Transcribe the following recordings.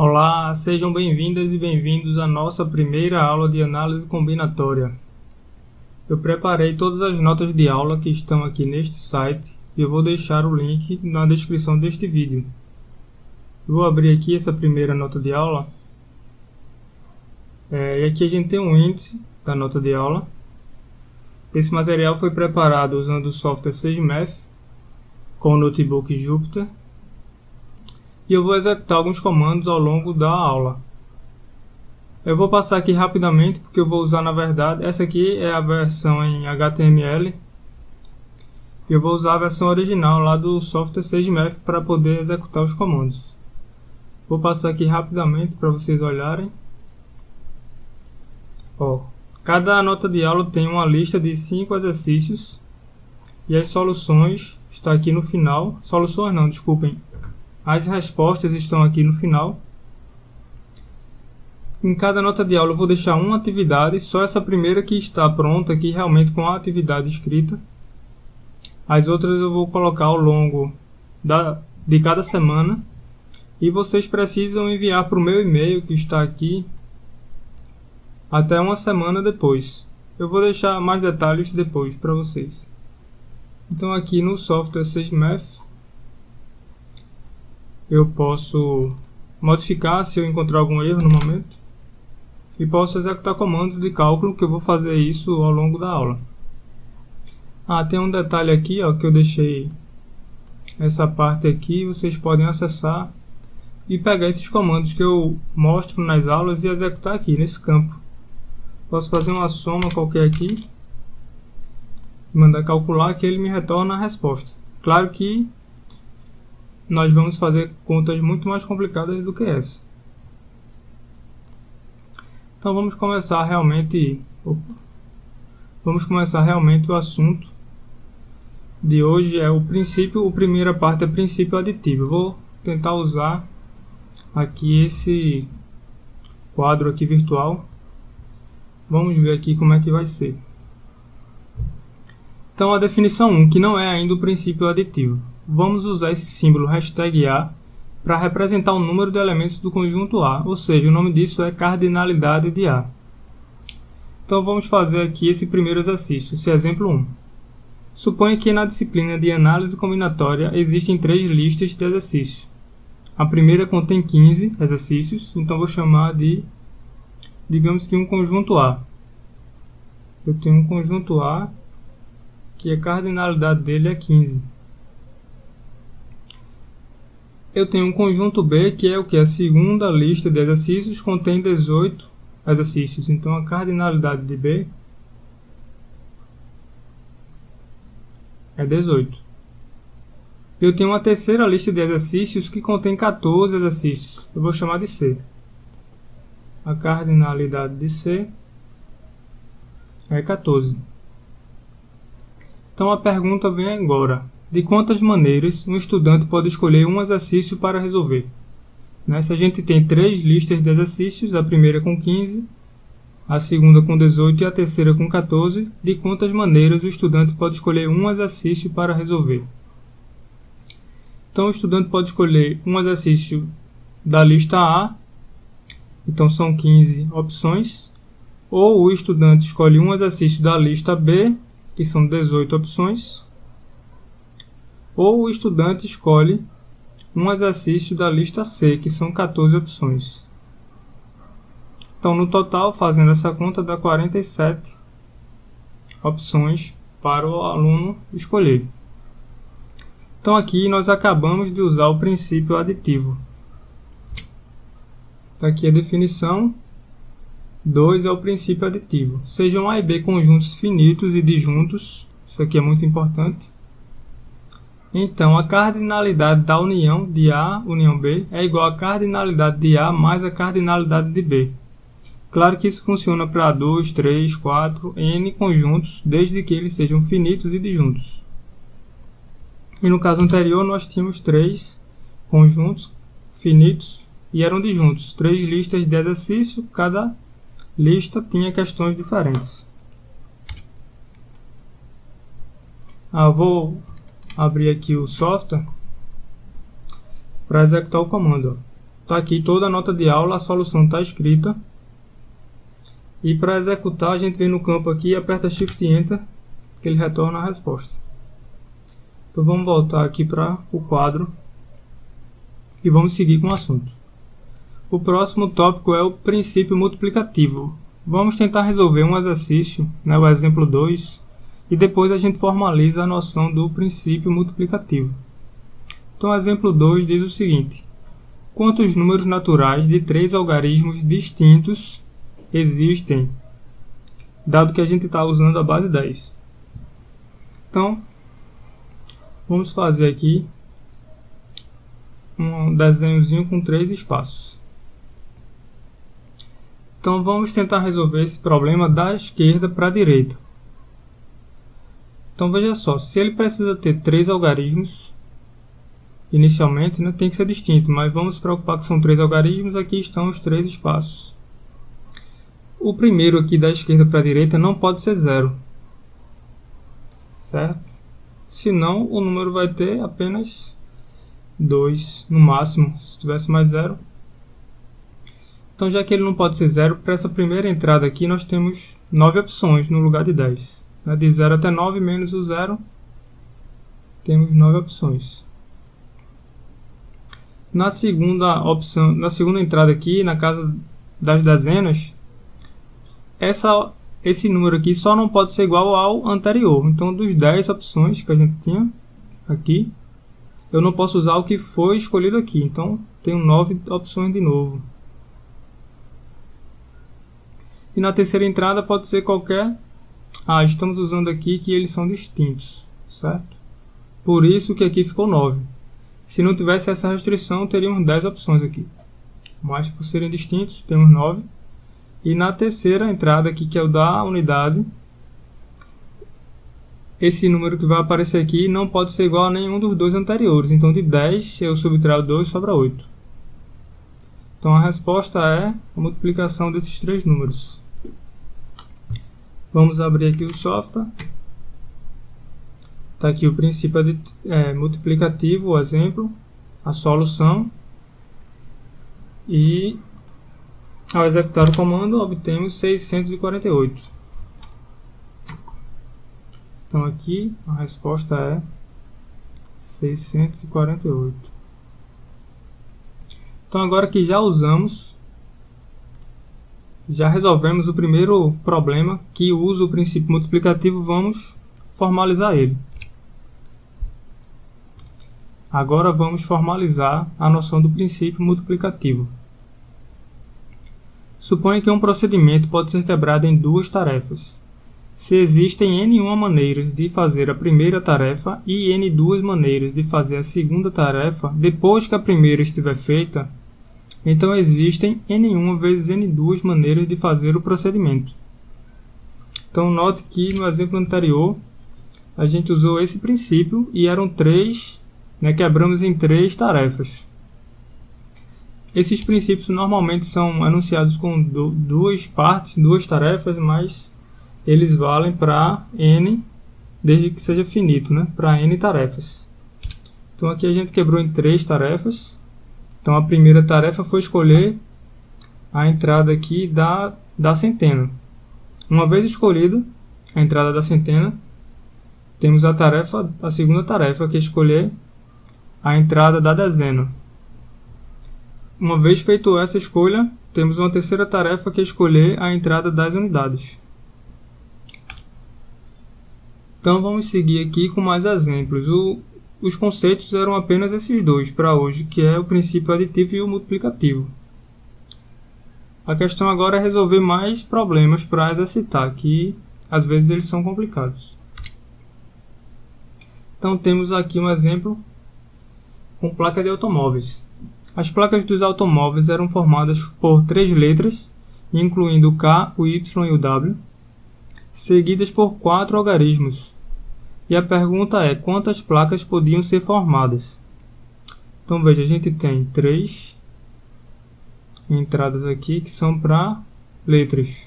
Olá, sejam bem-vindas e bem-vindos à nossa primeira aula de análise combinatória. Eu preparei todas as notas de aula que estão aqui neste site e eu vou deixar o link na descrição deste vídeo. Vou abrir aqui essa primeira nota de aula. E aqui a gente tem um índice da nota de aula. Esse material foi preparado usando o software SageMath com o notebook Jupyter. E eu vou executar alguns comandos ao longo da aula. Eu vou passar aqui rapidamente porque eu vou usar, na verdade, essa aqui é a versão em HTML. E eu vou usar a versão original lá do software SageMath para poder executar os comandos. Vou passar aqui rapidamente para vocês olharem. Cada nota de aula tem uma lista de 5 exercícios. E as soluções estão aqui no final. Soluções não, desculpem. As respostas estão aqui no final. Em cada nota de aula eu vou deixar uma atividade, só essa primeira que está pronta aqui realmente com a atividade escrita. As outras eu vou colocar ao longo de cada semana. E vocês precisam enviar para o meu e-mail que está aqui até uma semana depois. Eu vou deixar mais detalhes depois para vocês. Então aqui no software SageMath eu posso modificar se eu encontrar algum erro no momento. E posso executar comandos de cálculo, que eu vou fazer isso ao longo da aula. Tem um detalhe aqui, que eu deixei essa parte aqui. Vocês podem acessar e pegar esses comandos que eu mostro nas aulas e executar aqui nesse campo. Posso fazer uma soma qualquer aqui, mandar calcular, que ele me retorna a resposta. Claro que nós vamos fazer contas muito mais complicadas do que essa. Então vamos começar realmente o assunto de hoje. A primeira parte é princípio aditivo. Eu vou tentar usar aqui esse quadro aqui virtual. Vamos ver aqui como é que vai ser. Então a definição 1, que não é ainda o princípio aditivo. Vamos usar esse símbolo #A para representar o número de elementos do conjunto A, ou seja, o nome disso é cardinalidade de A. Então vamos fazer aqui esse primeiro exercício, esse exemplo 1. Suponha que na disciplina de análise combinatória existem 3 listas de exercícios. A primeira contém 15 exercícios, então vou chamar de, digamos que um conjunto A. Eu tenho um conjunto A que a cardinalidade dele é 15. Eu tenho um conjunto B, que é o que? A segunda lista de exercícios contém 18 exercícios. Então a cardinalidade de B é 18. Eu tenho uma terceira lista de exercícios que contém 14 exercícios. Eu vou chamar de C. A cardinalidade de C é 14. Então a pergunta vem agora. De quantas maneiras um estudante pode escolher um exercício para resolver? Se a gente tem 3 listas de exercícios, a primeira com 15, a segunda com 18 e a terceira com 14, de quantas maneiras o estudante pode escolher um exercício para resolver? Então o estudante pode escolher um exercício da lista A, então são 15 opções, ou o estudante escolhe um exercício da lista B, que são 18 opções, ou o estudante escolhe um exercício da lista C, que são 14 opções. Então, no total, fazendo essa conta, dá 47 opções para o aluno escolher. Então, aqui nós acabamos de usar o princípio aditivo. Está aqui a definição. 2 é o princípio aditivo. Sejam A e B conjuntos finitos e disjuntos. Isso aqui é muito importante. Então, a cardinalidade da união de A, união B, é igual à cardinalidade de A mais a cardinalidade de B. Claro que isso funciona para 2, 3, 4, N conjuntos, desde que eles sejam finitos e disjuntos. E no caso anterior, nós tínhamos 3 conjuntos finitos e eram disjuntos. 3 listas de exercício, cada lista tinha questões diferentes. Vou abrir aqui o software para executar o comando. Está aqui toda a nota de aula, a solução está escrita. E para executar, a gente vem no campo aqui e aperta Shift Enter, que ele retorna a resposta. Então vamos voltar aqui para o quadro e vamos seguir com o assunto. O próximo tópico é o princípio multiplicativo. Vamos tentar resolver um exercício, né, o exemplo 2, e depois a gente formaliza a noção do princípio multiplicativo. Então o exemplo 2 diz o seguinte: quantos números naturais de 3 algarismos distintos existem, dado que a gente está usando a base 10. Então, vamos fazer aqui um desenhozinho com 3 espaços. Então, vamos tentar resolver esse problema da esquerda para a direita. Então, veja só, se ele precisa ter 3 algarismos, inicialmente, né, tem que ser distinto, mas vamos se preocupar que são 3 algarismos, aqui estão os 3 espaços. O primeiro aqui da esquerda para a direita não pode ser 0, certo? Senão o número vai ter apenas 2 no máximo, se tivesse mais 0. Então, já que ele não pode ser 0, para essa primeira entrada aqui nós temos 9 opções no lugar de 10. De 0 até 9 menos o 0, temos 9 opções. Na segunda opção, na segunda entrada aqui, na casa das dezenas, esse número aqui só não pode ser igual ao anterior. Então, dos 10 opções que a gente tinha aqui, eu não posso usar o que foi escolhido aqui. Então, tenho 9 opções de novo. E na terceira entrada pode ser qualquer... estamos usando aqui que eles são distintos, certo? Por isso que aqui ficou 9. Se não tivesse essa restrição, teríamos 10 opções aqui. Mas por serem distintos, temos 9. E na terceira entrada aqui, que é o da unidade, esse número que vai aparecer aqui não pode ser igual a nenhum dos dois anteriores. Então, de 10, eu subtraio 2, sobra 8. Então, a resposta é a multiplicação desses 3 números. Vamos abrir aqui o software. Está aqui o princípio multiplicativo, o exemplo, a solução. E ao executar o comando, obtemos 648. Então aqui a resposta é 648. Então agora que já resolvemos o primeiro problema que usa o princípio multiplicativo, vamos formalizar ele. Agora vamos formalizar a noção do princípio multiplicativo. Suponha que um procedimento pode ser quebrado em 2 tarefas. Se existem n1 maneiras de fazer a primeira tarefa e n2 maneiras de fazer a segunda tarefa depois que a primeira estiver feita, então existem n1 vezes n2 maneiras de fazer o procedimento. Então note que no exemplo anterior a gente usou esse princípio e eram 3, quebramos em 3 tarefas. Esses princípios normalmente são anunciados com 2 partes, 2 tarefas, mas eles valem para n, desde que seja finito, para n tarefas. Então aqui a gente quebrou em 3 tarefas. Então a primeira tarefa foi escolher a entrada aqui da centena. Uma vez escolhida a entrada da centena, temos a segunda tarefa, que é escolher a entrada da dezena. Uma vez feito essa escolha, temos uma terceira tarefa, que é escolher a entrada das unidades. Então vamos seguir aqui com mais exemplos. Os conceitos eram apenas esses 2 para hoje, que é o princípio aditivo e o multiplicativo. A questão agora é resolver mais problemas para exercitar, que às vezes eles são complicados. Então temos aqui um exemplo com placa de automóveis. As placas dos automóveis eram formadas por 3 letras, incluindo o K, o Y e o W, seguidas por 4 algarismos. E a pergunta é: quantas placas podiam ser formadas? Então veja, a gente tem 3 entradas aqui que são para letras.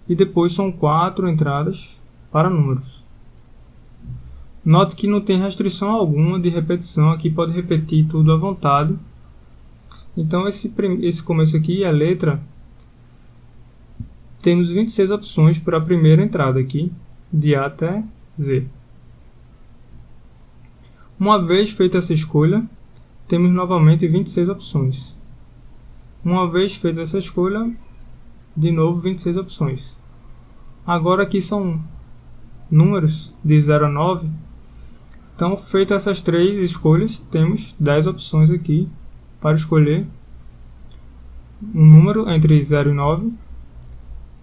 E depois são 4 entradas para números. Note que não tem restrição alguma de repetição, aqui pode repetir tudo à vontade. Então esse começo aqui, a letra, temos 26 opções para a primeira entrada aqui, de A até Z. Uma vez feita essa escolha, temos novamente 26 opções. Uma vez feita essa escolha, de novo 26 opções. Agora aqui são números de 0 a 9. Então, feitas essas três escolhas, temos 10 opções aqui para escolher um número entre 0 e 9.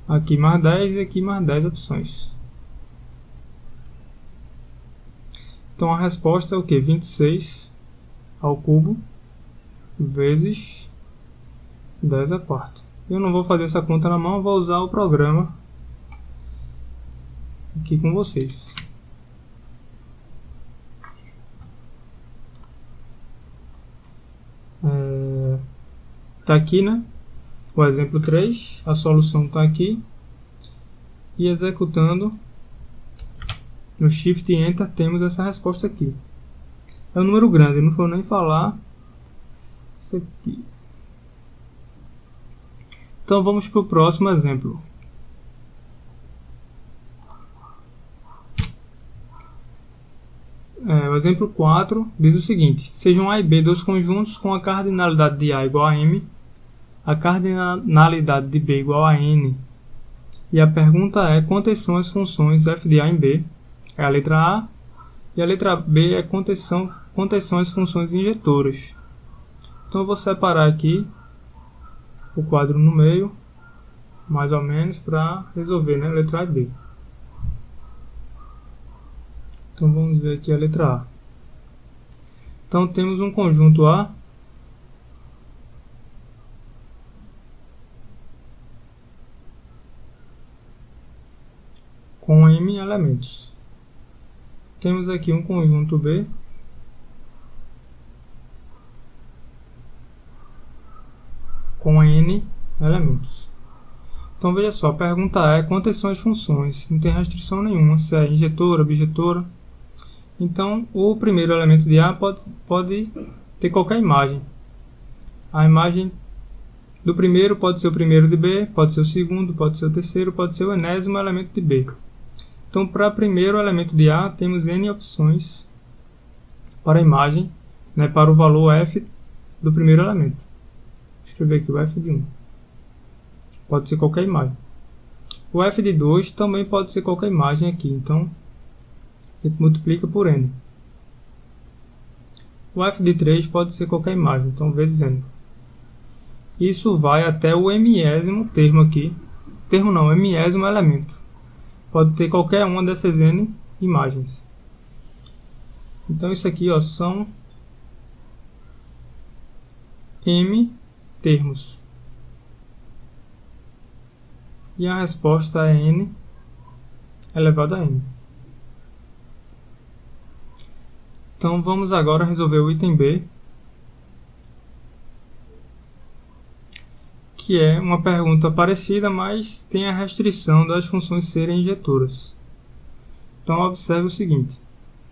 Aqui mais 10 e aqui mais 10 opções. Então a resposta é o que? 26 ao cubo vezes 10 à quarta. Eu não vou fazer essa conta na mão, vou usar o programa aqui com vocês. Tá aqui, né? O exemplo 3, a solução está aqui. E executando no Shift e Enter temos essa resposta aqui. É um número grande, não vou nem falar isso aqui. Então vamos para o próximo exemplo. O exemplo 4 diz o seguinte: sejam A e B dois conjuntos com a cardinalidade de A igual a M, a cardinalidade de B igual a N. E a pergunta é quantas são as funções f de A em B, é a letra A, e a letra B é quantas são as funções injetoras. Então eu vou separar aqui o quadro no meio, mais ou menos, para resolver, né? Letra A e B. Então vamos ver aqui a letra A. Então temos um conjunto A com M elementos. Temos aqui um conjunto B com N elementos. Então veja só, a pergunta é quantas são as funções? Não tem restrição nenhuma, se é injetora, objetora. Então o primeiro elemento de A pode ter qualquer imagem. A imagem do primeiro pode ser o primeiro de B, pode ser o segundo, pode ser o terceiro, pode ser o enésimo elemento de B. Então, para o primeiro elemento de A, temos N opções para a imagem, né, para o valor f do primeiro elemento. Vou escrever aqui o f de 1. Pode ser qualquer imagem. O f de 2 também pode ser qualquer imagem aqui, então a gente multiplica por N. O f de 3 pode ser qualquer imagem, então vezes N. Isso vai até o mésimo termo aqui. Termo não, mésimo elemento. Pode ter qualquer uma dessas N imagens. Então isso aqui, ó, são M termos. E a resposta é N elevado a N. Então vamos agora resolver o item B, que é uma pergunta parecida, mas tem a restrição das funções serem injetoras. Então observe o seguinte: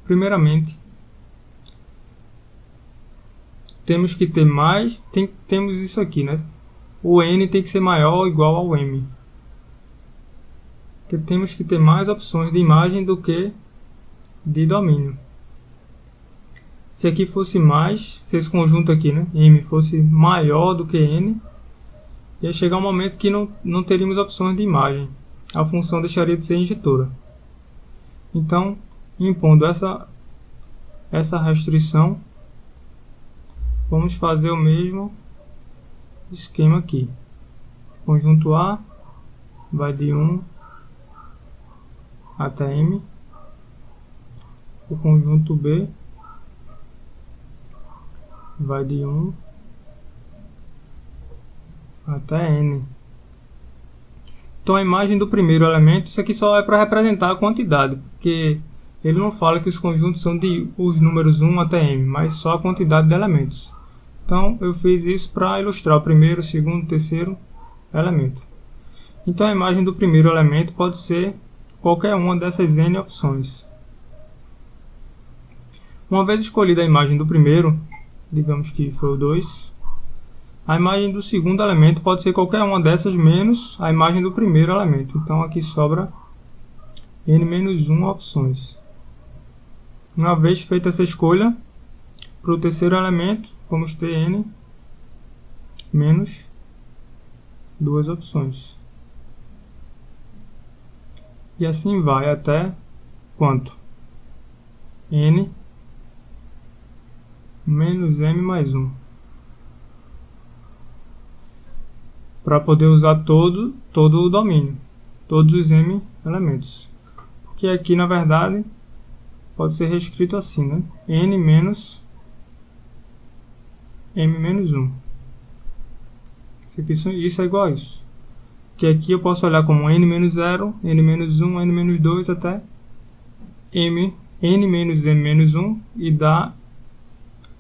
primeiramente, temos que ter mais, temos isso aqui, né? O N tem que ser maior ou igual ao M. Porque temos que ter mais opções de imagem do que de domínio. Se aqui fosse mais, se esse conjunto aqui, né, M, fosse maior do que N, ia chegar um momento que não teríamos opções de imagem. A função deixaria de ser injetora. Então, impondo essa restrição, vamos fazer o mesmo esquema aqui. Conjunto A vai de 1 até M. O conjunto B vai de 1 até N. Então a imagem do primeiro elemento, isso aqui só é para representar a quantidade, porque ele não fala que os conjuntos são de os números 1 até M, mas só a quantidade de elementos. Então eu fiz isso para ilustrar o primeiro, o segundo, o terceiro elemento. Então a imagem do primeiro elemento pode ser qualquer uma dessas N opções. Uma vez escolhida a imagem do primeiro, digamos que foi o 2, a imagem do segundo elemento pode ser qualquer uma dessas menos a imagem do primeiro elemento. Então aqui sobra n-1 opções. Uma vez feita essa escolha, para o terceiro elemento, vamos ter n menos 2 opções. E assim vai até quanto? N menos m mais 1. Para poder usar todo o domínio, todos os m elementos. Porque aqui, na verdade, pode ser reescrito assim, né? N menos m menos 1. Isso é igual a isso. Que aqui eu posso olhar como n menos 0, n menos 1, n menos 2 até n menos m menos 1 e dá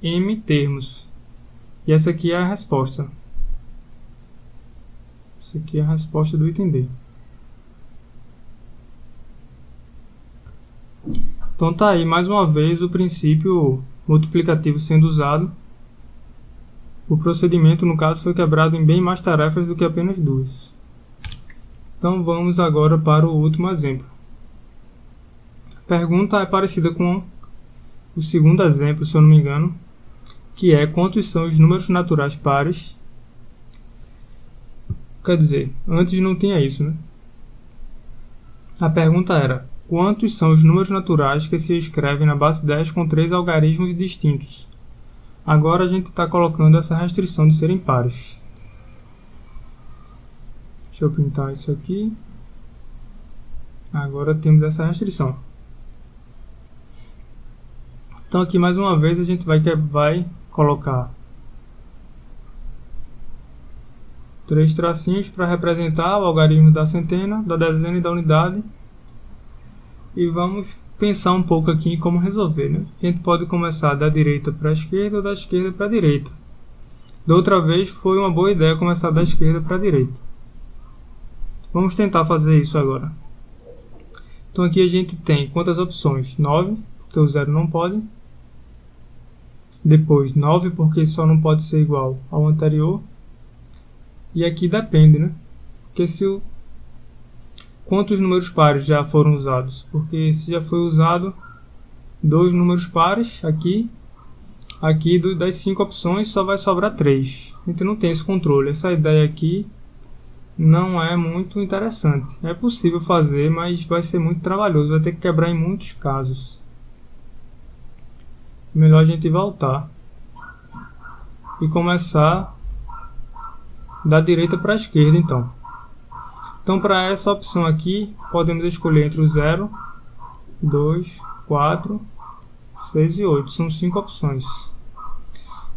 m termos. E essa aqui é a resposta. Essa aqui é a resposta do item D. Então tá aí mais uma vez o princípio multiplicativo sendo usado. O procedimento, no caso, foi quebrado em bem mais tarefas do que apenas 2. Então vamos agora para o último exemplo. A pergunta é parecida com o segundo exemplo, se eu não me engano, que é quantos são os números naturais pares. Quer dizer, antes não tinha isso, né? A pergunta era: quantos são os números naturais que se escrevem na base 10 com 3 algarismos distintos? Agora a gente está colocando essa restrição de serem pares. Deixa eu pintar isso aqui. Agora temos essa restrição. Então aqui mais uma vez a gente vai colocar 3 tracinhos para representar o algarismo da centena, da dezena e da unidade. E vamos pensar um pouco aqui em como resolver, né? A gente pode começar da direita para a esquerda ou da esquerda para a direita. Da outra vez foi uma boa ideia começar da esquerda para a direita. Vamos tentar fazer isso agora. Então aqui a gente tem quantas opções? 9, porque o 0 não pode. Depois 9, porque só não pode ser igual ao anterior. E aqui depende, né? Porque quantos números pares já foram usados? Porque se já foi usado 2 números pares, aqui das 5 opções só vai sobrar 3. A gente não tem esse controle. Essa ideia aqui não é muito interessante. É possível fazer, mas vai ser muito trabalhoso. Vai ter que quebrar em muitos casos. Melhor a gente voltar e começar da direita para a esquerda, então. Então, para essa opção aqui, podemos escolher entre o 0, 2, 4, 6 e 8. São 5 opções.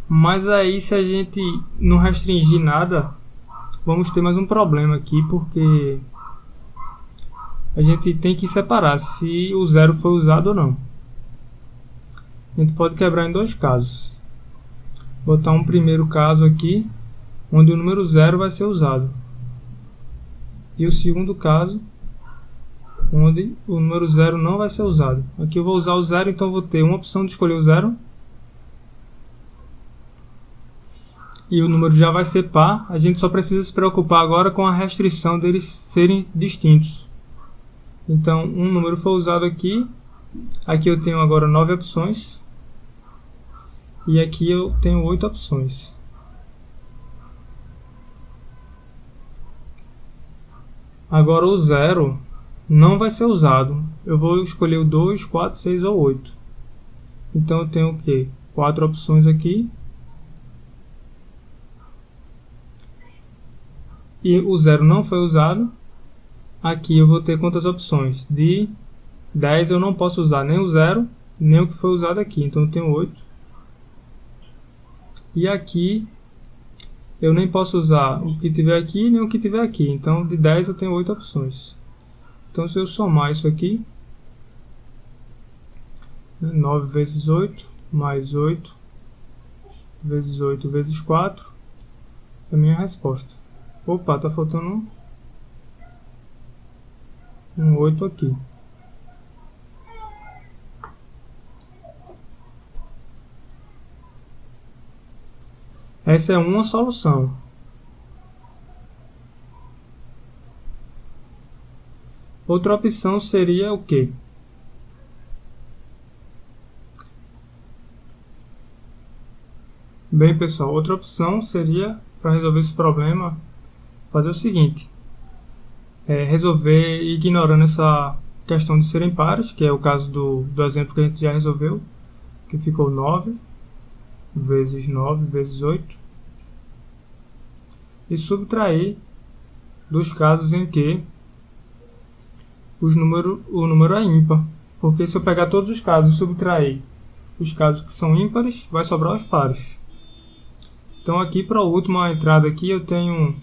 Mas aí, se a gente não restringir nada, vamos ter mais um problema aqui, porque a gente tem que separar se o 0 foi usado ou não. A gente pode quebrar em 2 casos. Botar um primeiro caso aqui, onde o número 0 vai ser usado. E o segundo caso, onde o número 0 não vai ser usado. Aqui eu vou usar o 0, então vou ter uma opção de escolher o 0. E o número já vai ser par. A gente só precisa se preocupar agora com a restrição deles serem distintos. Então, um número foi usado aqui. Aqui eu tenho agora 9 opções. E aqui eu tenho 8 opções. Agora o 0 não vai ser usado. Eu vou escolher o 2, 4, 6 ou 8. Então eu tenho o quê? 4 opções aqui. E o 0 não foi usado. Aqui eu vou ter quantas opções? De 10 eu não posso usar nem o 0, nem o que foi usado aqui. Então eu tenho 8. E aqui eu nem posso usar o que tiver aqui, nem o que tiver aqui. Então de 10 eu tenho 8 opções. Então se eu somar isso aqui, 9 vezes 8, mais 8, vezes 8 vezes 4, é a minha resposta. Opa, tá faltando um 8 aqui. Essa é uma solução. Outra opção seria o quê? Bem, pessoal, outra opção seria, para resolver esse problema, fazer o seguinte. Resolver ignorando essa questão de serem pares, que é o caso do exemplo que a gente já resolveu, que ficou 9 vezes 9 vezes 8, e subtrair dos casos em que o número é ímpar. Porque se eu pegar todos os casos e subtrair os casos que são ímpares, vai sobrar os pares. Então aqui para a última entrada aqui eu tenho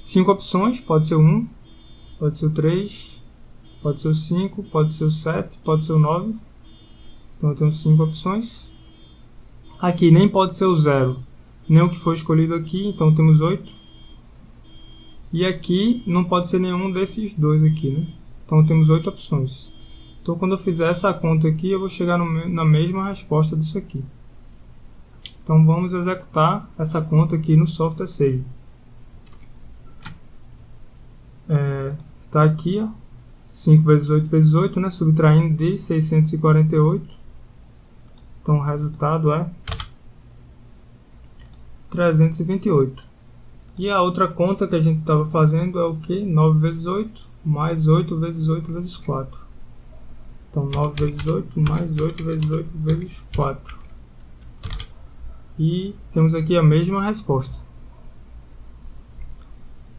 5 opções, pode ser o 1, pode ser o 3, pode ser o 5, pode ser o 7, pode ser o 9. Então eu tenho 5 opções. Aqui nem pode ser o 0, nem o que foi escolhido aqui, então temos 8. E aqui não pode ser nenhum desses dois aqui, né? Então temos 8 opções. Então quando eu fizer essa conta aqui, eu vou chegar na mesma resposta disso aqui. Então vamos executar essa conta aqui no software Sage. Está aqui, ó, 5 vezes 8 vezes 8, né? Subtraindo de 648. Então o resultado é 328. E a outra conta que a gente estava fazendo é o que? 9 vezes 8 mais 8 vezes 8 vezes 4. Então 9 vezes 8 mais 8 vezes 8 vezes 4. E temos aqui a mesma resposta.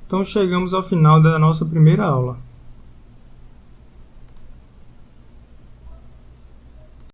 Então chegamos ao final da nossa primeira aula.